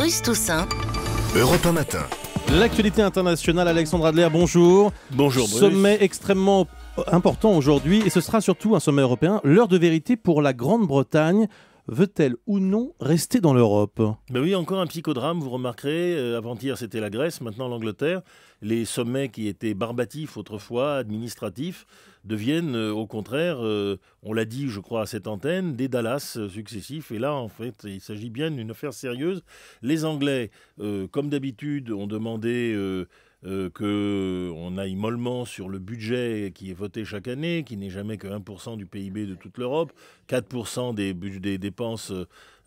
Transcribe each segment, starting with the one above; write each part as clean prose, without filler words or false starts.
Fabrice Toussaint. Europe 1 matin. L'actualité internationale, Alexandre Adler, bonjour. Bonjour Bruce. Sommet extrêmement important aujourd'hui et ce sera surtout un sommet européen. L'heure de vérité pour la Grande-Bretagne. Veut-elle ou non rester dans l'Europe ? Ben oui, encore un psychodrame, vous remarquerez. Avant-hier, c'était la Grèce, maintenant l'Angleterre. Les sommets qui étaient barbatifs autrefois, administratifs, deviennent au contraire, on l'a dit je crois à cette antenne, des Dallas successifs. Et là, en fait, il s'agit bien d'une affaire sérieuse. Les Anglais, comme d'habitude, ont demandé qu'on aille mollement sur le budget qui est voté chaque année, qui n'est jamais que 1% du PIB de toute l'Europe, 4% des dépenses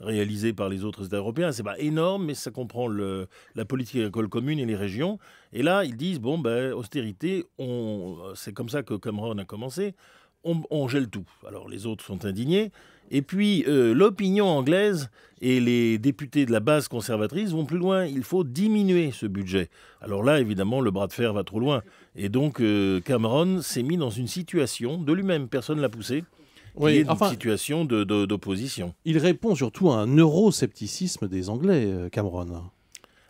réalisées par les autres États européens. C'est pas énorme, mais ça comprend la politique agricole commune et les régions. Et là, ils disent, austérité, c'est comme ça que Cameron a commencé, on gèle tout. Alors les autres sont indignés. Et puis l'opinion anglaise et les députés de la base conservatrice vont plus loin. Il faut diminuer ce budget. Alors là, évidemment, le bras de fer va trop loin. Et donc Cameron s'est mis dans une situation de lui-même, personne ne l'a poussé, situation d'opposition. Il répond surtout à un euroscepticisme des Anglais, Cameron.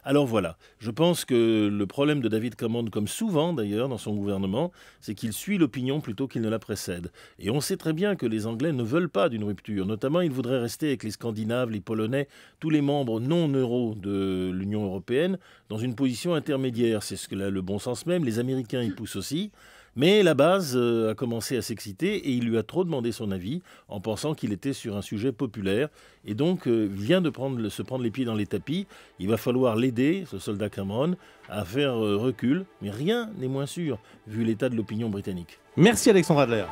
Alors voilà, je pense que le problème de David Cameron, comme souvent d'ailleurs dans son gouvernement, c'est qu'il suit l'opinion plutôt qu'il ne la précède. Et on sait très bien que les Anglais ne veulent pas d'une rupture. Notamment, ils voudraient rester avec les Scandinaves, les Polonais, tous les membres non-euro de l'Union européenne, dans une position intermédiaire. C'est ce que le bon sens même, les Américains y poussent aussi. Mais la base a commencé à s'exciter et il lui a trop demandé son avis en pensant qu'il était sur un sujet populaire. Et donc, vient de se prendre les pieds dans les tapis. Il va falloir l'aider, ce soldat Cameron, à faire recul. Mais rien n'est moins sûr, vu l'état de l'opinion britannique. Merci Alexandre Adler.